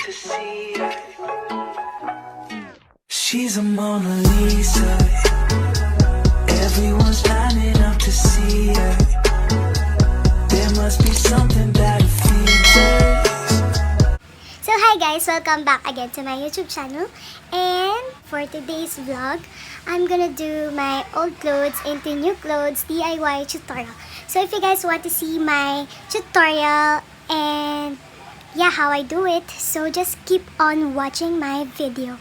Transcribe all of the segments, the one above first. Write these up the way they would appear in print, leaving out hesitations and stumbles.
to see her. She's a Mona Lisa. Everyone's lining up to see her. There must be something that features. So hi guys, welcome back again to my YouTube channel. And for today's vlog, I'm gonna do my old clothes into new clothes DIY tutorial. So if you guys want to see my tutorial and yeah, how I do it, so just keep on watching my video.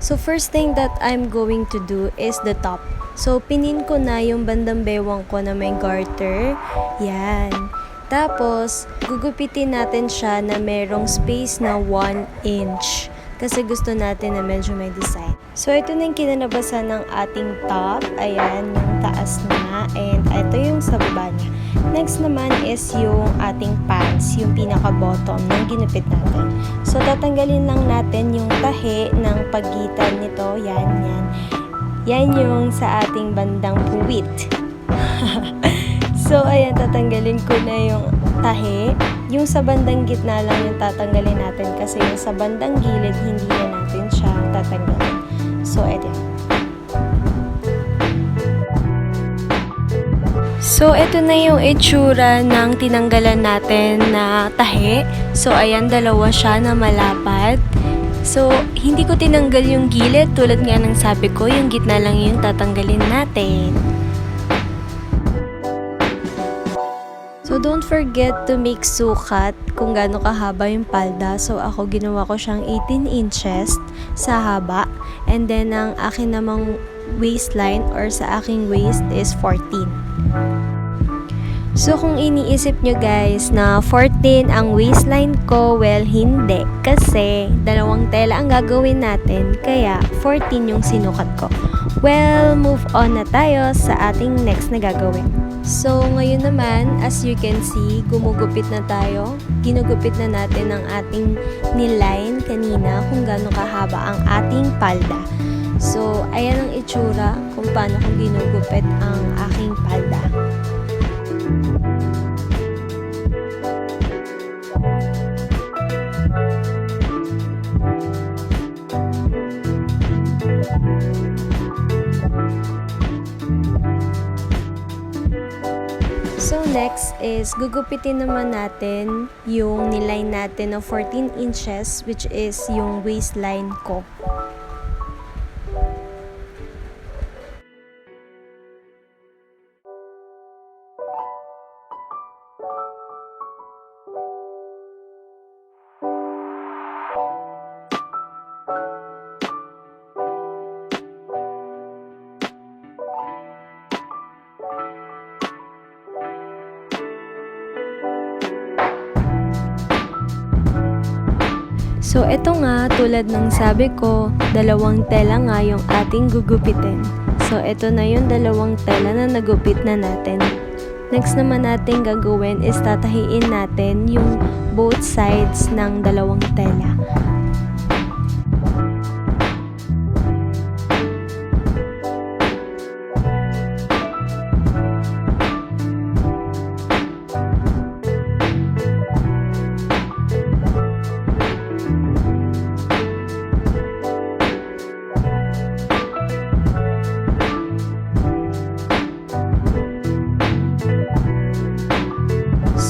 So first thing that I'm going to do is the top. So pinin ko na yung bandang bewang ko na may garter. Yan. Tapos gugupitin natin siya na merong space na 1 inch. Kasi gusto natin na medyo may design. So ito na yung kinalabasan ng ating top. Ayan, yung taas na. And ito yung sa baba niya. Next naman is yung ating pants, yung pinaka-bottom ng ginupit natin. So, tatanggalin lang natin yung tahi ng pagitan nito. Yan, yan. Yan yung sa ating bandang puwit. So, ayan, tatanggalin ko na yung tahi. Yung sa bandang gitna lang yung tatanggalin natin kasi yung sa bandang gilid, hindi na natin siya tatanggalin. So, ito. So, ito na yung itsura ng tinanggalan natin na tahi. So, ayan, dalawa siya na malapad. So, hindi ko tinanggal yung gilid. Tulad nga ng sabi ko, yung gitna lang yung tatanggalin natin. So, don't forget to make sukat kung gaano kahaba yung palda. So, ako ginawa ko siyang 18 inches sa haba. And then, ang akin namang waistline or sa aking waist is 14. So, kung iniisip nyo guys na 14 ang waistline ko, well, hindi. Kasi, dalawang tela ang gagawin natin, kaya 14 yung sinukat ko. Well, move on na tayo sa ating next na gagawin. So, ngayon naman, as you can see, gumugupit na tayo. Ginugupit na natin ang ating niline kanina kung gaano kahaba ang ating palda. So, ayan ang itsura kung paano kung ginugupit ang aking palda. So next is gugupitin naman natin yung niline natin ng 14 inches which is yung waistline ko. So, ito nga, tulad ng sabi ko, dalawang tela nga yung ating gugupitin. So, ito na yung dalawang tela na nagupit na natin. Next naman natin gagawin is tatahiin natin yung both sides ng dalawang tela.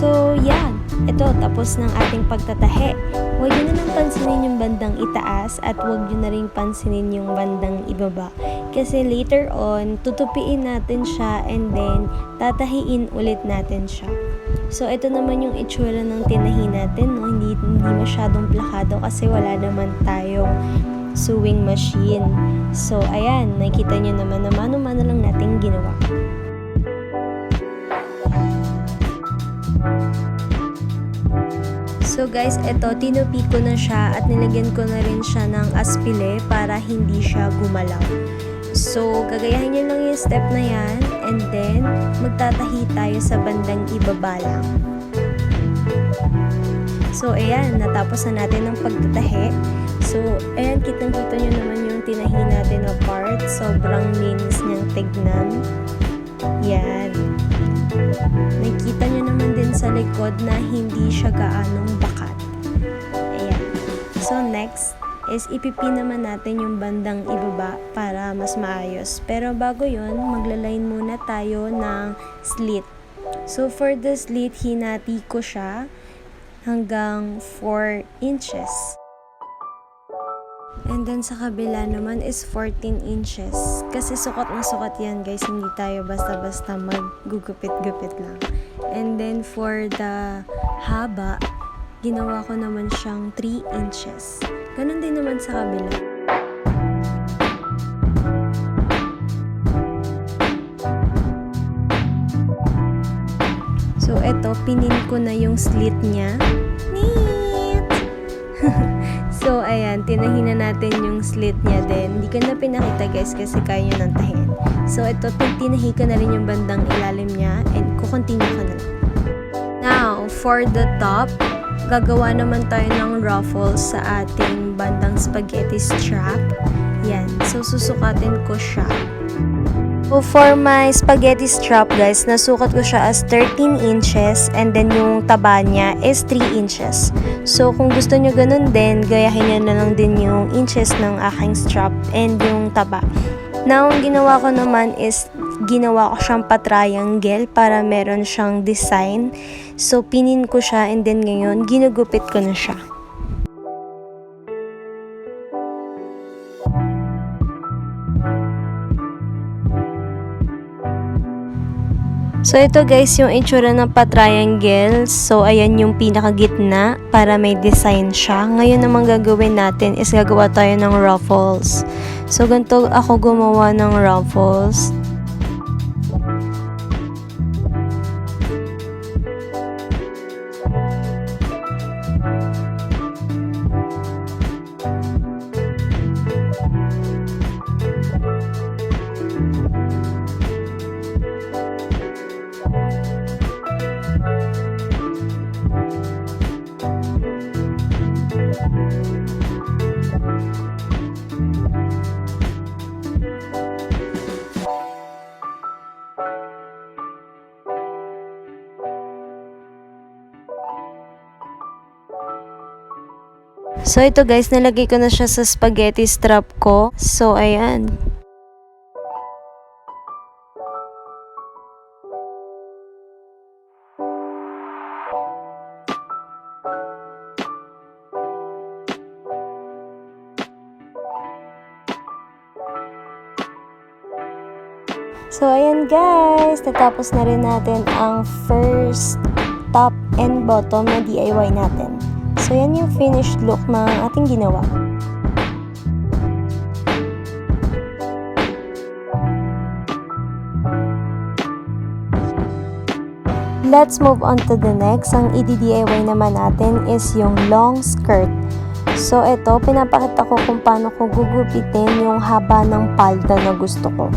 So, yan. Ito, tapos ng ating pagtatahi. Huwag nyo na lang pansinin yung bandang itaas at huwag nyo na rin pansinin yung bandang ibaba. Kasi later on, tutupiin natin siya and then tatahiin ulit natin siya. So, ito naman yung itsura ng tinahi natin. No? Hindi masyadong plakado kasi wala naman tayong sewing machine. So, ayan, nakikita nyo naman na mano-mano lang natin ginawa. So guys, eto, tinupi ko na siya at nilagyan ko na rin siya ng aspile para hindi siya gumalaw. So, gagayahin nyo lang yung step na yan and then magtatahi tayo sa bandang ibaba lang. So, ayan, natapos na natin ang pagtatahi. So, ayan, kitang-kita nyo naman yung tinahi natin na part. Sobrang linis niyang tignan. Yan. Nakikita nyo naman din sa likod na hindi siya gaanong bakat. Ayan. So, next is ipipin naman natin yung bandang ibaba para mas maayos. Pero bago yon, maglaline muna tayo ng slit. So, for the slit, hinati ko siya hanggang 4 inches. And then sa kabila naman is 14 inches. Kasi sukat na sukat yan guys, hindi tayo basta-basta maggugupit-gupit lang. And then for the haba, ginawa ko naman siyang 3 inches. Ganon din naman sa kabila. So eto, pinin ko na yung slit niya. Neat! So, ayan, tinahin na natin yung slit niya din. Hindi ko na pinakita guys kasi kaya nyo nang tahin. So, ito, tinahi ko na rin yung bandang ilalim niya and kukontinue ko na lang. Now, for the top, gagawa naman tayo ng ruffles sa ating bandang spaghetti strap. Yan. So, susukatin ko siya. So, for my spaghetti strap guys, nasukat ko siya as 13 inches and then yung taba niya is 3 inches. So, kung gusto nyo ganun din, gayahin nyo na lang din yung inches ng aking strap and yung taba. Now, ang ginawa ko naman is, ginawa ko siyang pa-triangle para meron siyang design. So, pinin ko siya and then ngayon, ginugupit ko na siya. So, ito guys, yung itsura ng pa-triangle. So, ayan yung pinakagitna para may design siya. Ngayon naman gagawin natin is gagawa tayo ng ruffles. So, ganito ako gumawa ng ruffles. So, ito guys, nalagay ko na siya sa spaghetti strap ko. So, ayan. So, ayan guys, natapos na rin natin ang first top and bottom na DIY natin. So, yan yung finished look ng ating ginawa. Let's move on to the next. Ang i-DIY naman natin is yung long skirt. So, ito, pinapakita ko kung paano ko gugupitin yung haba ng palda na gusto ko.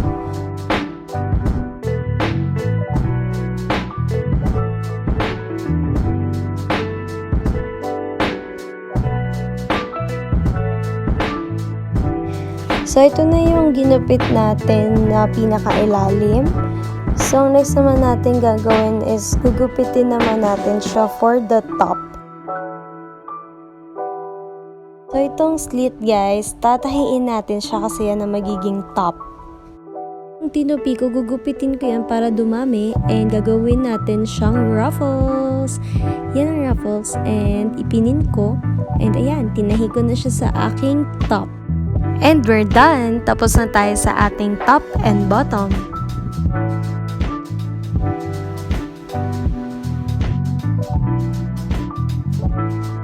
So, ito na yung ginupit natin na pinakailalim. So, next naman natin gagawin is gugupitin naman natin siya for the top. So, itong slit guys, tatahiin natin siya kasi yan ang magiging top. Yung tinupi ko, gugupitin ko yan para dumami and gagawin natin siyang ruffles. Yan ang ruffles and ipinin ko. And ayan, tinahi ko na siya sa aking top. And we're done! Tapos na tayo sa ating top and bottom.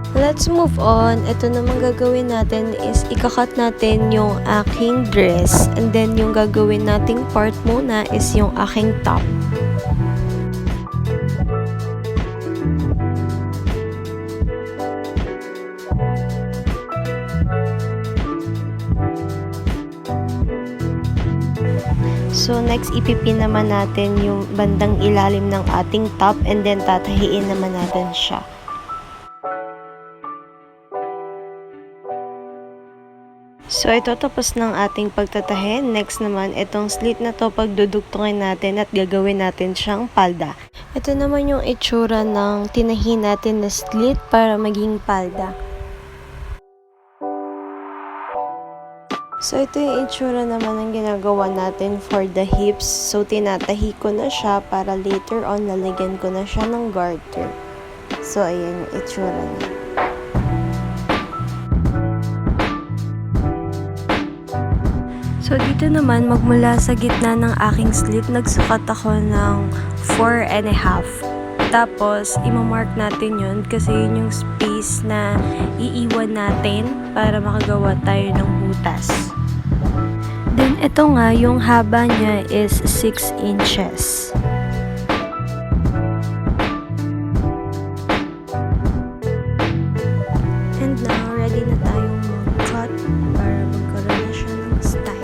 So let's move on. Ito naman gagawin natin is ikakat natin yung aking dress. And then yung gagawin nating part muna is yung aking top. So, next ipipin naman natin yung bandang ilalim ng ating top and then tatahiin naman natin siya. So, ito tapos ng ating pagtatahi. Next naman, itong slit na to pagdudugtungin natin at gagawin natin siyang palda. Ito naman yung itsura ng tinahi natin na slit para maging palda. So, ito yung itsura naman ng ginagawa natin for the hips. So, tinatahi ko na siya para later on lalagyan ko na siya ng garter. So, ayan yung itsura niya. So, dito naman, magmula sa gitna ng aking slit, nagsukat ako ng 4.5. Tapos, imamark natin yun kasi yun yung space na iiwan natin para makagawa tayo ng butas. Then, ito nga, yung haba niya is 6 inches. And now, ready na tayong mag-cut para magkaroon na siya ng style.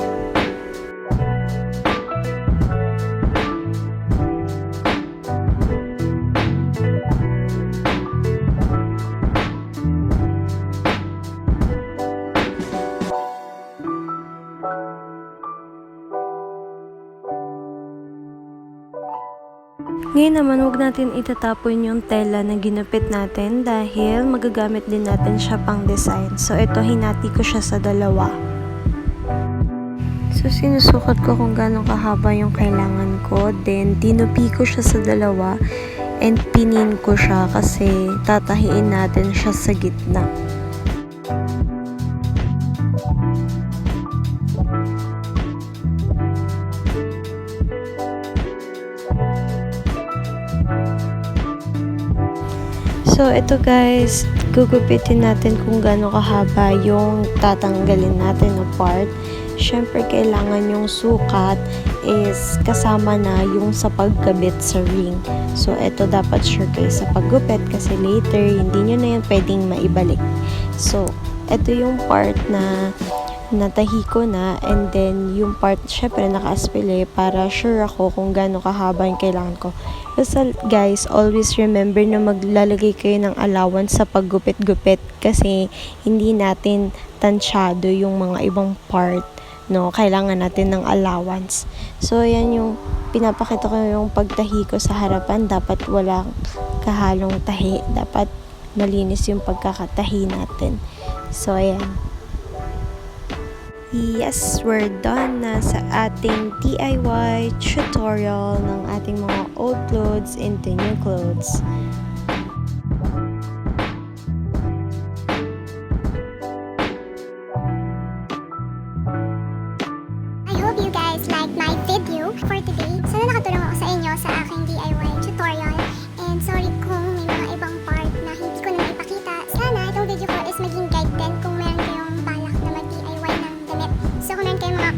Ngayon naman, huwag natin itatapon yung tela na ginupit natin dahil magagamit din natin siya pang design. So, ito, hinati ko siya sa dalawa. So, sinusukat ko kung gano'ng kahaba yung kailangan ko. Then, tinupi ko siya sa dalawa and pinin ko siya kasi tatahiin natin siya sa gitna. So, ito guys, gugupitin natin kung gaano kahaba yung tatanggalin natin na part. Siyempre, kailangan yung sukat is kasama na yung sa pagkabit sa ring. So, ito dapat sure kayo sa paggupit kasi later, hindi nyo na yan pwedeng maibalik. So, ito yung part na natahi ko na and then yung part syempre naka-aspile para sure ako kung gaano kahaba yung kailangan ko. Basta guys, always remember na maglalagay kayo ng allowance sa paggupit-gupit kasi hindi natin tansyado yung mga ibang part, no? Kailangan natin ng allowance. So ayan yung pinapakita ko yung pagtahi ko sa harapan, dapat walang kahalong tahi, dapat malinis yung pagkakatahi natin. So ayan. Yes, we're done na sa ating DIY tutorial ng ating mga old clothes into new clothes. I hope you guys liked my video for today. Sana nakatulong ako sa inyo sa aking DIY tutorial. And sorry kung may mga ibang part na hindi ko na maipakita. Sana itong video ko is maging guide din kung meron kayong balak na mag-DIY ng damit. So kung meron kayong mga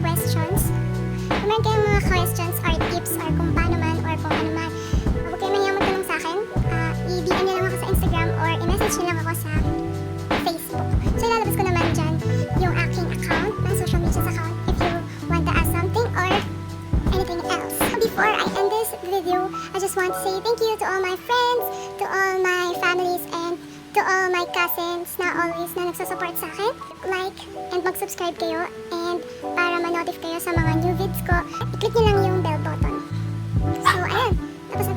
questions or tips or kung paano man or kung ano man, huwag kayong mahiyang magtanong sa akin. I-DM nyo lang ako sa Instagram or i-message nyo lang ako sa Facebook. So ilalabas ko naman dyan yung aking account, my social media account, if you want to ask something or anything else. Before I end this video, I just want to say thank you to all my friends, to all my families, and to all my cousins na always na nagsusupport sa akin. Like and mag-subscribe kayo, and para ma-notify kayo sa mga new vids ko, i-click nyo lang yung bell button. So, ayan. Tapos na